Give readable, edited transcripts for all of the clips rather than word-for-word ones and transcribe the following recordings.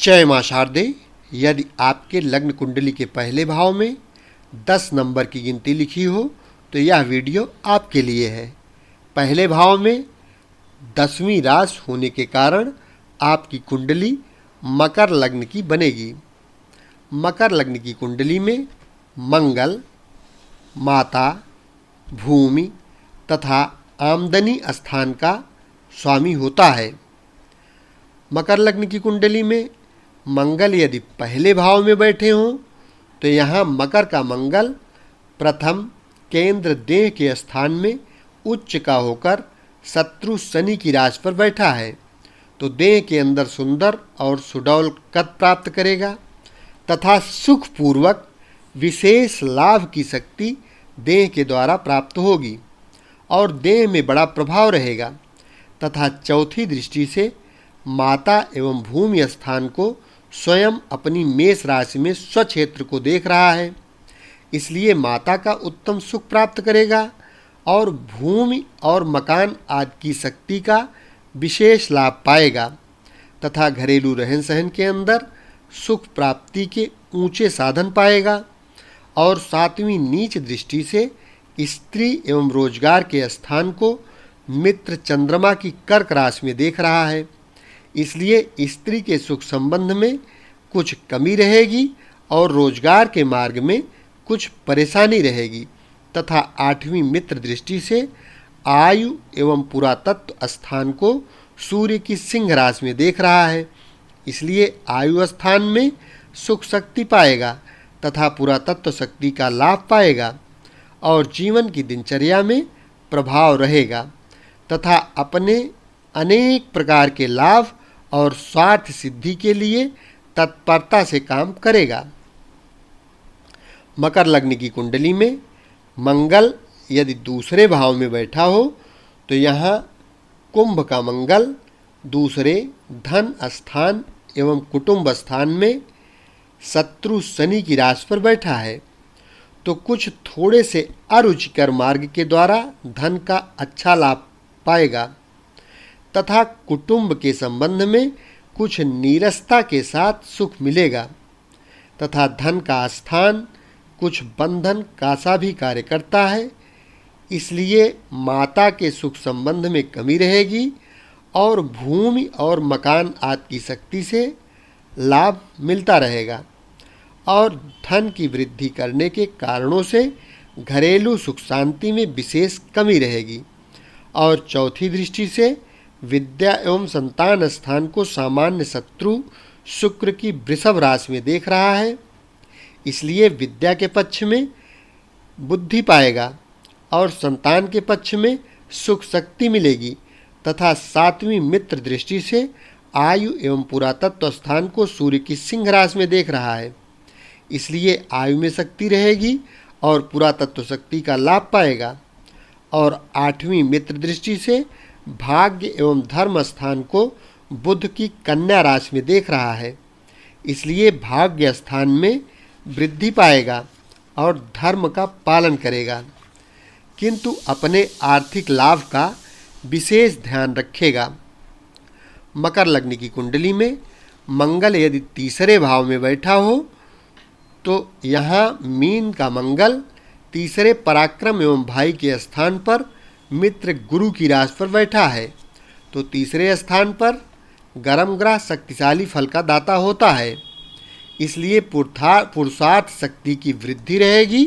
जय मां शारदे। यदि आपके लग्न कुंडली के पहले भाव में 10 नंबर की गिनती लिखी हो तो यह वीडियो आपके लिए है। पहले भाव में 10वीं राशि होने के कारण आपकी कुंडली मकर लग्न की बनेगी। मकर लग्न की कुंडली में मंगल, माता, भूमि तथा आमदनी स्थान का स्वामी होता है। मकर लग्न की कुंडली में मंगल यदि पहले भाव में बैठे हों तो यहाँ मकर का मंगल प्रथम केंद्र देह के स्थान में उच्च का होकर शत्रु शनि की राशि पर बैठा है, तो देह के अंदर सुंदर और सुडौल कद प्राप्त करेगा तथा सुखपूर्वक विशेष लाभ की शक्ति देह के द्वारा प्राप्त होगी और देह में बड़ा प्रभाव रहेगा तथा चौथी दृष्टि से माता एवं भूमि स्थान को स्वयं अपनी मेष राशि में स्वक्षेत्र को देख रहा है, इसलिए माता का उत्तम सुख प्राप्त करेगा और भूमि और मकान आदि की शक्ति का विशेष लाभ पाएगा तथा घरेलू रहन सहन के अंदर सुख प्राप्ति के ऊंचे साधन पाएगा और सातवीं नीच दृष्टि से स्त्री एवं रोजगार के स्थान को मित्र चंद्रमा की कर्क राशि में देख रहा है, इसलिए स्त्री के सुख संबंध में कुछ कमी रहेगी और रोजगार के मार्ग में कुछ परेशानी रहेगी तथा आठवीं मित्र दृष्टि से आयु एवं पुरातत्व स्थान को सूर्य की सिंह राशि में देख रहा है, इसलिए आयु स्थान में सुख शक्ति पाएगा तथा पुरातत्व शक्ति का लाभ पाएगा और जीवन की दिनचर्या में प्रभाव रहेगा तथा अपने अनेक प्रकार के लाभ और स्वार्थ सिद्धि के लिए तत्परता से काम करेगा। मकर लग्न की कुंडली में मंगल यदि दूसरे भाव में बैठा हो तो यहाँ कुंभ का मंगल दूसरे धन स्थान एवं कुटुंब स्थान में शत्रु शनि की राशि पर बैठा है, तो कुछ थोड़े से अरुचिकर मार्ग के द्वारा धन का अच्छा लाभ पाएगा तथा कुटुंब के संबंध में कुछ नीरसता के साथ सुख मिलेगा तथा धन का स्थान कुछ बंधन का सा भी कार्य करता है, इसलिए माता के सुख संबंध में कमी रहेगी और भूमि और मकान आदि की शक्ति से लाभ मिलता रहेगा और धन की वृद्धि करने के कारणों से घरेलू सुख शांति में विशेष कमी रहेगी और चौथी दृष्टि से विद्या एवं संतान स्थान को सामान्य शत्रु शुक्र की वृषभ राशि में देख रहा है, इसलिए विद्या के पक्ष में बुद्धि पाएगा और संतान के पक्ष में सुख शक्ति मिलेगी तथा सातवीं मित्र दृष्टि से आयु एवं पुरातत्व स्थान को सूर्य की सिंह राशि में देख रहा है, इसलिए आयु में शक्ति रहेगी और पुरातत्व शक्ति का लाभ पाएगा और आठवीं मित्र दृष्टि से भाग्य एवं धर्म स्थान को बुध की कन्या राशि में देख रहा है, इसलिए भाग्य स्थान में वृद्धि पाएगा और धर्म का पालन करेगा, किंतु अपने आर्थिक लाभ का विशेष ध्यान रखेगा। मकर लग्न की कुंडली में मंगल यदि तीसरे भाव में बैठा हो तो यहाँ मीन का मंगल तीसरे पराक्रम एवं भाई के स्थान पर मित्र गुरु की राशि पर बैठा है, तो तीसरे स्थान पर गर्म ग्रह शक्तिशाली फल का दाता होता है, इसलिए पुरुषार्थ शक्ति की वृद्धि रहेगी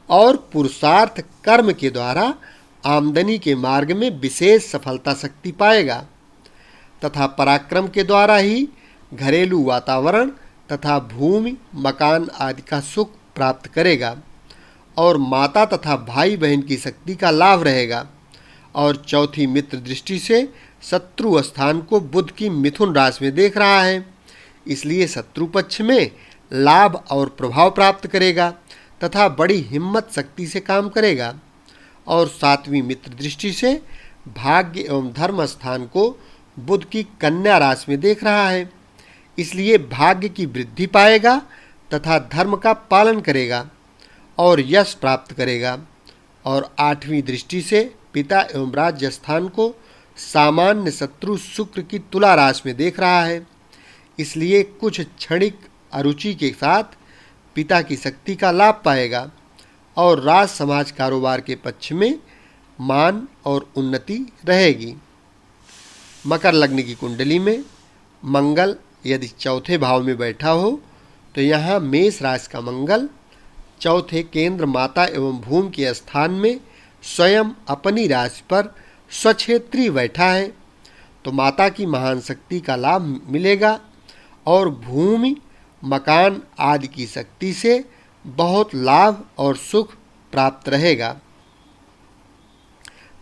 और पुरुषार्थ कर्म के द्वारा आमदनी के मार्ग में विशेष सफलता शक्ति पाएगा तथा पराक्रम के द्वारा ही घरेलू वातावरण तथा भूमि मकान आदि का सुख प्राप्त करेगा और माता तथा भाई बहन की शक्ति का लाभ रहेगा और चौथी मित्र दृष्टि से शत्रु स्थान को बुध की मिथुन राशि में देख रहा है, इसलिए शत्रु पक्ष में लाभ और प्रभाव प्राप्त करेगा तथा बड़ी हिम्मत शक्ति से काम करेगा और सातवीं मित्र दृष्टि से भाग्य एवं धर्म स्थान को बुध की कन्या राशि में देख रहा है, इसलिए भाग्य की वृद्धि पाएगा तथा धर्म का पालन करेगा और यश प्राप्त करेगा और आठवीं दृष्टि से पिता एवं राज्य स्थान को सामान्य शत्रु शुक्र की तुला राशि में देख रहा है, इसलिए कुछ क्षणिक अरुचि के साथ पिता की शक्ति का लाभ पाएगा और राज समाज कारोबार के पक्ष में मान और उन्नति रहेगी। मकर लग्न की कुंडली में मंगल यदि चौथे भाव में बैठा हो तो यहाँ मेष राशि का मंगल चौथे केंद्र माता एवं भूमि के स्थान में स्वयं अपनी राशि पर स्वक्षेत्री बैठा है, तो माता की महान शक्ति का लाभ मिलेगा और भूमि मकान आदि की शक्ति से बहुत लाभ और सुख प्राप्त रहेगा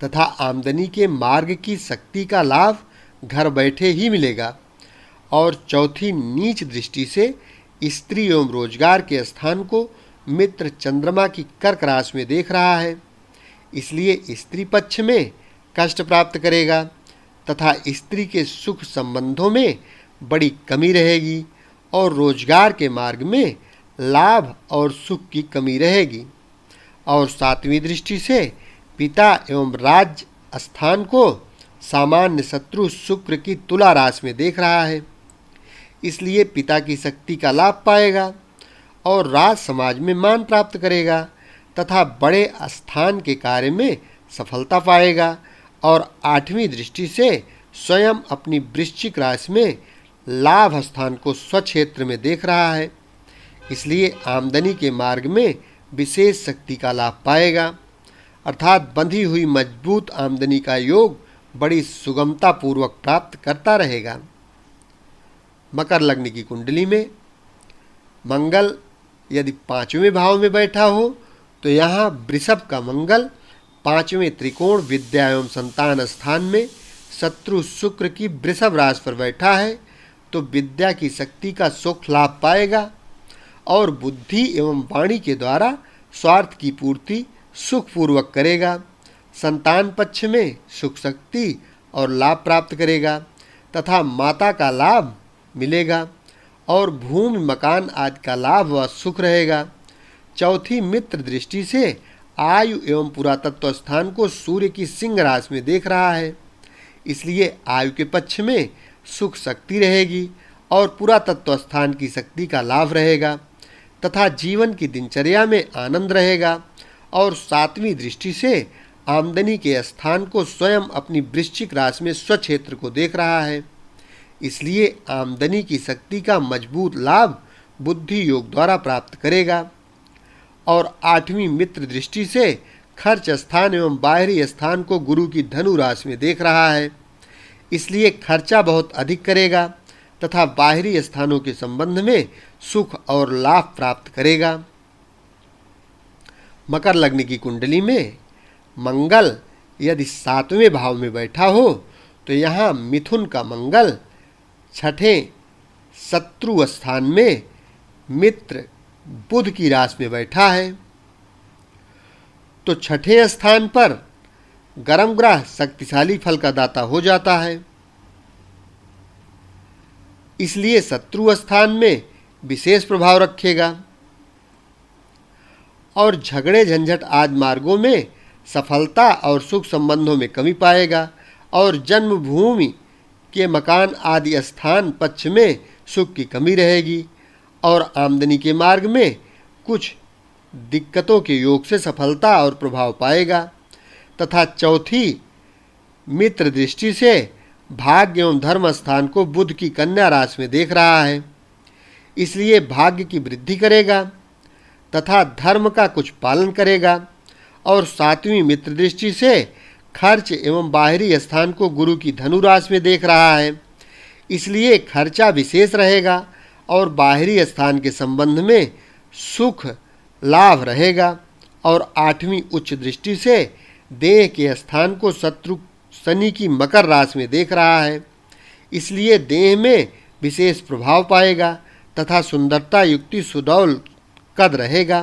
तथा आमदनी के मार्ग की शक्ति का लाभ घर बैठे ही मिलेगा। और चौथी नीच दृष्टि से स्त्री एवं रोजगार के स्थान को मित्र चंद्रमा की कर्क राशि में देख रहा है, इसलिए स्त्री पक्ष में कष्ट प्राप्त करेगा तथा स्त्री के सुख संबंधों में बड़ी कमी रहेगी और रोजगार के मार्ग में लाभ और सुख की कमी रहेगी। और सातवीं दृष्टि से पिता एवं राज्य स्थान को सामान्य शत्रु शुक्र की तुला राशि में देख रहा है, इसलिए पिता की शक्ति का लाभ पाएगा और राज समाज में मान प्राप्त करेगा तथा बड़े स्थान के कार्य में सफलता पाएगा। और आठवीं दृष्टि से स्वयं अपनी वृश्चिक राशि में लाभ स्थान को स्वक्षेत्र में देख रहा है, इसलिए आमदनी के मार्ग में विशेष शक्ति का लाभ पाएगा, अर्थात बंधी हुई मजबूत आमदनी का योग बड़ी सुगमता पूर्वक प्राप्त करता रहेगा। मकर लग्न की कुंडली में मंगल यदि पांचवें भाव में बैठा हो तो यहाँ वृषभ का मंगल पांचवें त्रिकोण विद्या एवं संतान स्थान में शत्रु शुक्र की वृषभ राशि पर बैठा है, तो विद्या की शक्ति का सुख लाभ पाएगा और बुद्धि एवं वाणी के द्वारा स्वार्थ की पूर्ति सुखपूर्वक करेगा। संतान पक्ष में सुख शक्ति और लाभ प्राप्त करेगा तथा माता का लाभ मिलेगा और भूमि मकान आदि का लाभ व सुख रहेगा। चौथी मित्र दृष्टि से आयु एवं पुरातत्व स्थान को सूर्य की सिंह राशि में देख रहा है, इसलिए आयु के पक्ष में सुख शक्ति रहेगी और पुरातत्व स्थान की शक्ति का लाभ रहेगा तथा जीवन की दिनचर्या में आनंद रहेगा। और सातवीं दृष्टि से आमदनी के स्थान को स्वयं अपनी वृश्चिक राशि में स्वक्षेत्र को देख रहा है, इसलिए आमदनी की शक्ति का मजबूत लाभ बुद्धि योग द्वारा प्राप्त करेगा। और आठवीं मित्र दृष्टि से खर्च स्थान एवं बाहरी स्थान को गुरु की धनु राशि में देख रहा है, इसलिए खर्चा बहुत अधिक करेगा तथा बाहरी स्थानों के संबंध में सुख और लाभ प्राप्त करेगा। मकर लग्न की कुंडली में मंगल यदि सातवें भाव में बैठा हो तो यहाँ मिथुन का मंगल छठे शत्रु स्थान में मित्र बुध की राशि में बैठा है, तो छठे स्थान पर गर्म ग्रह शक्तिशाली फल का दाता हो जाता है, इसलिए शत्रु स्थान में विशेष प्रभाव रखेगा और झगड़े झंझट आदि मार्गों में सफलता और सुख संबंधों में कमी पाएगा और जन्मभूमि के मकान आदि स्थान पक्ष में सुख की कमी रहेगी और आमदनी के मार्ग में कुछ दिक्कतों के योग से सफलता और प्रभाव पाएगा तथा चौथी मित्र दृष्टि से भाग्य एवं धर्म स्थान को बुध की कन्या राशि में देख रहा है, इसलिए भाग्य की वृद्धि करेगा तथा धर्म का कुछ पालन करेगा। और सातवीं मित्र दृष्टि से खर्च एवं बाहरी स्थान को गुरु की धनु राशि में देख रहा है, इसलिए खर्चा विशेष रहेगा और बाहरी स्थान के संबंध में सुख लाभ रहेगा। और आठवीं उच्च दृष्टि से देह के स्थान को शत्रु शनि की मकर राशि में देख रहा है, इसलिए देह में विशेष प्रभाव पाएगा तथा सुंदरता युक्ति सुडौल कद रहेगा,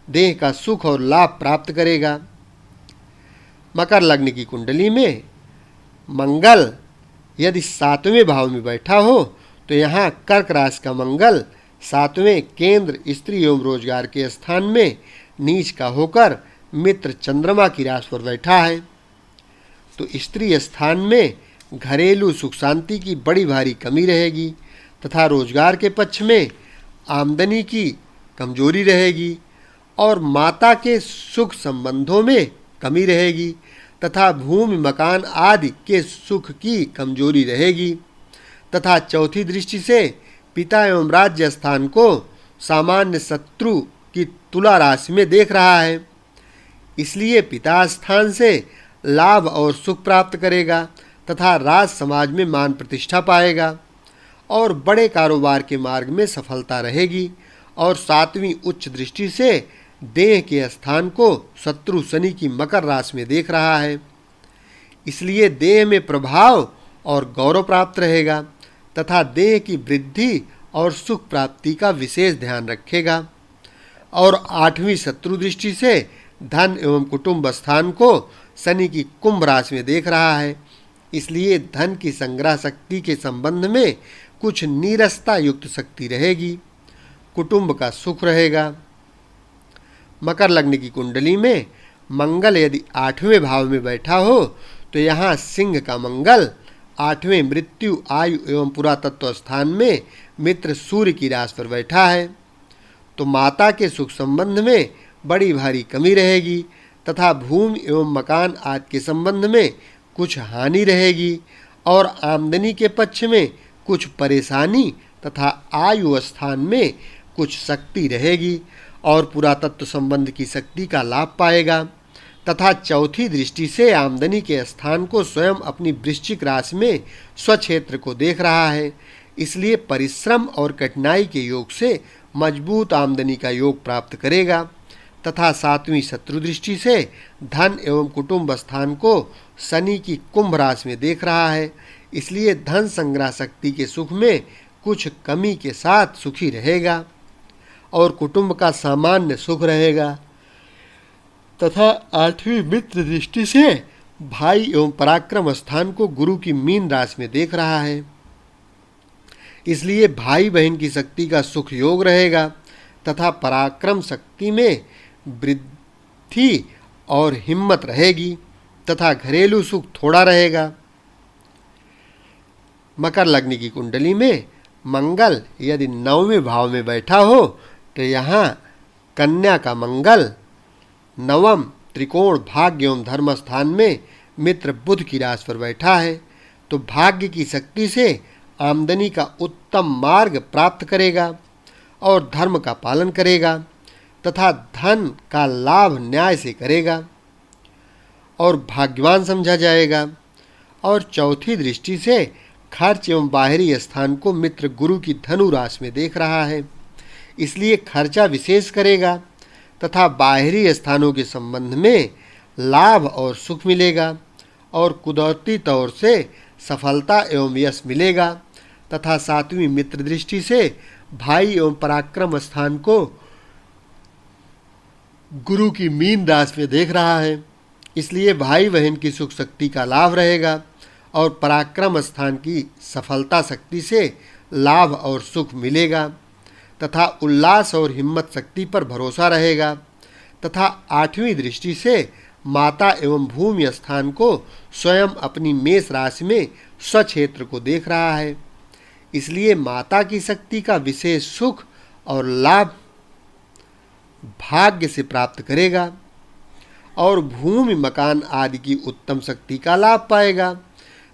देह का सुख और लाभ प्राप्त करेगा। मकर लग्न की कुंडली में मंगल यदि सातवें भाव में बैठा हो तो यहाँ कर्क राशि का मंगल सातवें केंद्र स्त्री एवं रोजगार के स्थान में नीच का होकर मित्र चंद्रमा की राशि पर बैठा है, तो स्त्री स्थान में घरेलू सुख शांति की बड़ी भारी कमी रहेगी तथा रोजगार के पक्ष में आमदनी की कमजोरी रहेगी और माता के सुख संबंधों में कमी रहेगी तथा भूमि मकान आदि के सुख की कमजोरी रहेगी तथा चौथी दृष्टि से पिता एवं राज्य स्थान को सामान्य शत्रु की तुला राशि में देख रहा है। इसलिए पिता स्थान से लाभ और सुख प्राप्त करेगा तथा राज समाज में मान प्रतिष्ठा पाएगा और बड़े कारोबार के मार्ग में सफलता रहेगी। और सातवीं उच्च दृष्टि से देह के स्थान को शत्रु शनि की मकर राशि में देख रहा है। इसलिए देह में प्रभाव और गौरव प्राप्त रहेगा तथा देह की वृद्धि और सुख प्राप्ति का विशेष ध्यान रखेगा। और आठवीं शत्रु दृष्टि से धन एवं कुटुंब स्थान को शनि की कुंभ राशि में देख रहा है। इसलिए धन की संग्रह शक्ति के संबंध में कुछ नीरसता युक्त शक्ति रहेगी, कुटुंब का सुख रहेगा। मकर लग्न की कुंडली में मंगल यदि 8वें भाव में बैठा हो तो यहाँ सिंह का मंगल 8वें मृत्यु आयु एवं पुरातत्व स्थान में मित्र सूर्य की राशि पर बैठा है तो माता के सुख संबंध में बड़ी भारी कमी रहेगी तथा भूमि एवं मकान आदि के संबंध में कुछ हानि रहेगी और आमदनी के पक्ष में कुछ परेशानी तथा आयु स्थान में कुछ शक्ति रहेगी और पुरातत्व संबंध की शक्ति का लाभ पाएगा तथा चौथी दृष्टि से आमदनी के स्थान को स्वयं अपनी वृश्चिक राशि में स्वक्षेत्र को देख रहा है। इसलिए परिश्रम और कठिनाई के योग से मजबूत आमदनी का योग प्राप्त करेगा तथा सातवीं शत्रु दृष्टि से धन एवं कुटुंब स्थान को शनि की कुंभ राशि में देख रहा है। इसलिए धन संग्रह शक्ति के सुख में कुछ कमी के साथ सुखी रहेगा और कुटुंब का सामान्य सुख रहेगा तथा आठवीं मित्र दृष्टि से भाई एवं पराक्रम स्थान को गुरु की मीन राशि में देख रहा है। इसलिए भाई बहन की शक्ति का सुख योग रहेगा तथा पराक्रम शक्ति में वृद्धि और हिम्मत रहेगी तथा घरेलू सुख थोड़ा रहेगा। मकर लग्न की कुंडली में मंगल यदि 9वें भाव में बैठा हो तो यहाँ कन्या का मंगल नवम त्रिकोण भाग्य एवं धर्म स्थान में मित्र बुध की राशि पर बैठा है तो भाग्य की शक्ति से आमदनी का उत्तम मार्ग प्राप्त करेगा और धर्म का पालन करेगा तथा धन का लाभ न्याय से करेगा और भाग्यवान समझा जाएगा। और चौथी दृष्टि से खर्च एवं बाहरी स्थान को मित्र गुरु की धनु राशि में देख रहा है। इसलिए खर्चा विशेष करेगा तथा बाहरी स्थानों के संबंध में लाभ और सुख मिलेगा और कुदरती तौर से सफलता एवं यश मिलेगा तथा सातवीं मित्र दृष्टि से भाई एवं पराक्रम स्थान को गुरु की मीन राशि में देख रहा है। इसलिए भाई बहन की सुख शक्ति का लाभ रहेगा और पराक्रम स्थान की सफलता शक्ति से लाभ और सुख मिलेगा तथा उल्लास और हिम्मत शक्ति पर भरोसा रहेगा तथा आठवीं दृष्टि से माता एवं भूमि स्थान को स्वयं अपनी मेष राशि में स्वक्षेत्र को देख रहा है। इसलिए माता की शक्ति का विशेष सुख और लाभ भाग्य से प्राप्त करेगा और भूमि मकान आदि की उत्तम शक्ति का लाभ पाएगा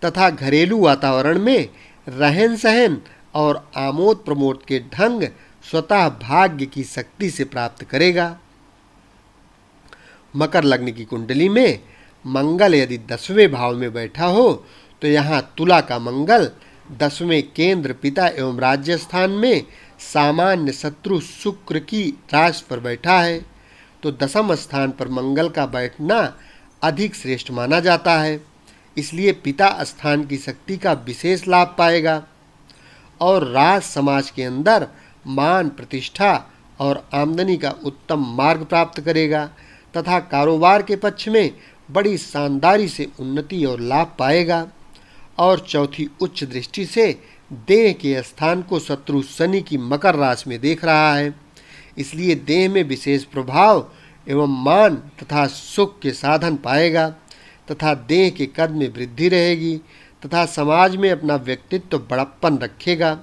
तथा घरेलू वातावरण में रहन सहन और आमोद प्रमोद के ढंग स्वतः भाग्य की शक्ति से प्राप्त करेगा। मकर लग्न की कुंडली में मंगल यदि 10वें भाव में बैठा हो तो यहाँ तुला का मंगल 10वें केंद्र पिता एवं राज्य स्थान में सामान्य शत्रु शुक्र की राशि पर बैठा है तो दशम स्थान पर मंगल का बैठना अधिक श्रेष्ठ माना जाता है। इसलिए पिता स्थान की शक्ति का विशेष लाभ पाएगा और राज समाज के अंदर मान प्रतिष्ठा और आमदनी का उत्तम मार्ग प्राप्त करेगा तथा कारोबार के पक्ष में बड़ी शानदारी से उन्नति और लाभ पाएगा। और चौथी उच्च दृष्टि से देह के स्थान को शत्रु शनि की मकर राशि में देख रहा है। इसलिए देह में विशेष प्रभाव एवं मान तथा सुख के साधन पाएगा तथा देह के कद में वृद्धि रहेगी तथा समाज में अपना व्यक्तित्व बड़प्पन रखेगा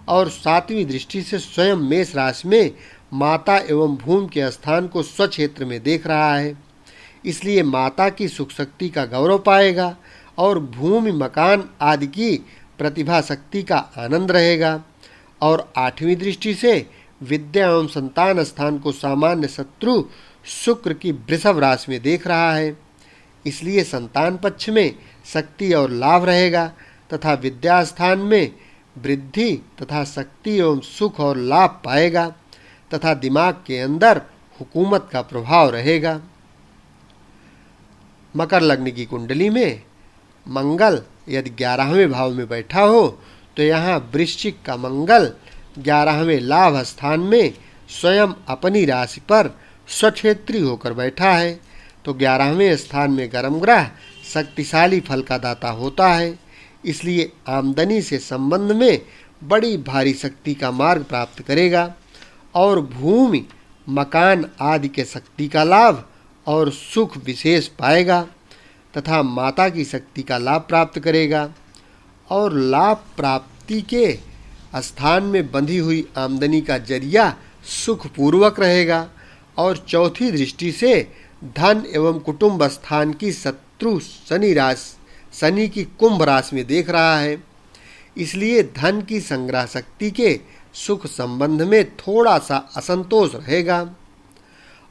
और सातवीं दृष्टि से स्वयं मेष राशि में माता एवं भूमि के स्थान को स्वक्षेत्र में देख रहा है। इसलिए माता की सुख शक्ति का गौरव पाएगा और भूमि मकान आदि की प्रतिभा शक्ति का आनंद रहेगा। और आठवीं दृष्टि से विद्या एवं संतान स्थान को सामान्य शत्रु शुक्र की वृषभ राशि में देख रहा है। इसलिए संतान पक्ष में शक्ति और लाभ रहेगा तथा विद्या स्थान में वृद्धि तथा शक्ति एवं सुख और लाभ पाएगा तथा दिमाग के अंदर हुकूमत का प्रभाव रहेगा। मकर लग्न की कुंडली में मंगल यदि 11वें भाव में बैठा हो तो यहाँ वृश्चिक का मंगल 11वें लाभ स्थान में स्वयं अपनी राशि पर स्वक्षेत्री होकर बैठा है। तो 11वें स्थान में गर्म ग्रह शक्तिशाली फल का दाता होता है। इसलिए आमदनी से संबंध में बड़ी भारी शक्ति का मार्ग प्राप्त करेगा और भूमि मकान आदि के शक्ति का लाभ और सुख विशेष पाएगा तथा माता की शक्ति का लाभ प्राप्त करेगा और लाभ प्राप्ति के स्थान में बंधी हुई आमदनी का जरिया सुखपूर्वक रहेगा। और चौथी दृष्टि से धन एवं कुटुंब स्थान की शत्रु शनि की कुंभ राशि में देख रहा है। इसलिए धन की संग्रह शक्ति के सुख संबंध में थोड़ा सा असंतोष रहेगा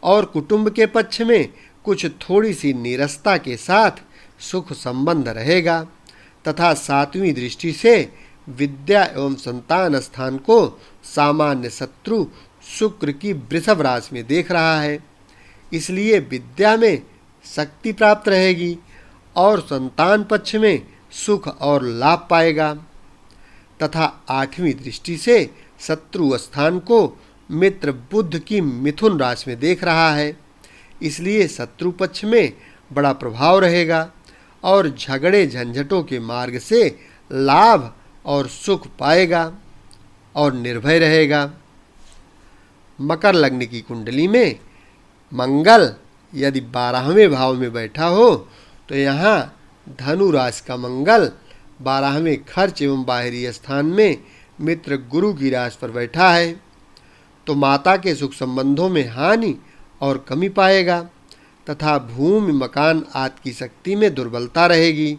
और कुटुंब के पक्ष में कुछ थोड़ी सी नीरसता के साथ सुख संबंध रहेगा तथा सातवीं दृष्टि से विद्या एवं संतान स्थान को सामान्य शत्रु शुक्र की वृषभ राशि में देख रहा है। इसलिए विद्या में शक्ति प्राप्त रहेगी और संतान पक्ष में सुख और लाभ पाएगा तथा आठवीं दृष्टि से शत्रु स्थान को मित्र बुध की मिथुन राशि में देख रहा है। इसलिए शत्रु पक्ष में बड़ा प्रभाव रहेगा और झगड़े झंझटों के मार्ग से लाभ और सुख पाएगा और निर्भय रहेगा। मकर लग्न की कुंडली में मंगल यदि 12वें भाव में बैठा हो तो यहाँ धनु राशि का मंगल 12वें खर्च एवं बाहरी स्थान में मित्र गुरु की राशि पर बैठा है। तो माता के सुख संबंधों में हानि और कमी पाएगा तथा भूमि मकान आदि की शक्ति में दुर्बलता रहेगी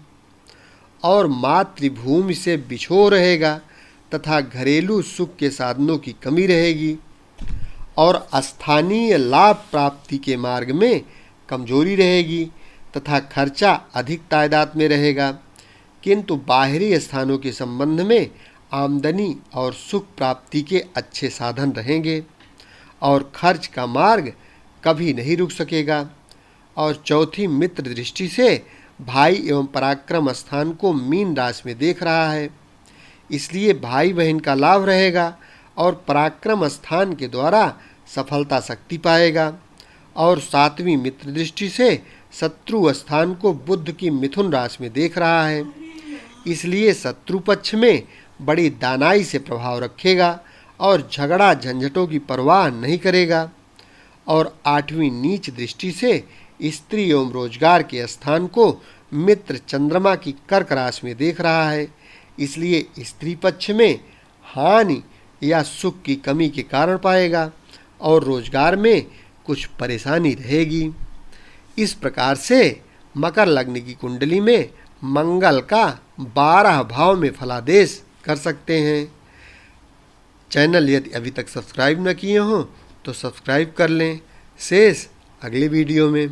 और मातृभूमि से बिछोह रहेगा तथा घरेलू सुख के साधनों की कमी रहेगी और स्थानीय लाभ प्राप्ति के मार्ग में कमजोरी रहेगी तथा खर्चा अधिक तादाद में रहेगा। किंतु बाहरी स्थानों के संबंध में आमदनी और सुख प्राप्ति के अच्छे साधन रहेंगे और खर्च का मार्ग कभी नहीं रुक सकेगा। और चौथी मित्र दृष्टि से भाई एवं पराक्रम स्थान को मीन राशि में देख रहा है। इसलिए भाई बहन का लाभ रहेगा और पराक्रम स्थान के द्वारा सफलता शक्ति पाएगा। और सातवीं मित्र दृष्टि से शत्रु स्थान को बुध की मिथुन राशि में देख रहा है। इसलिए शत्रु पक्ष में बड़ी दानाई से प्रभाव रखेगा और झगड़ा झंझटों की परवाह नहीं करेगा। और आठवीं नीच दृष्टि से स्त्री एवं रोजगार के स्थान को मित्र चंद्रमा की कर्क राशि में देख रहा है। इसलिए स्त्री पक्ष में हानि या सुख की कमी के कारण पाएगा और रोजगार में कुछ परेशानी रहेगी। इस प्रकार से मकर लग्न की कुंडली में मंगल का 12 भाव में फलादेश कर सकते हैं। चैनल यदि अभी तक सब्सक्राइब न किए हों तो सब्सक्राइब कर लें। शेष अगले वीडियो में।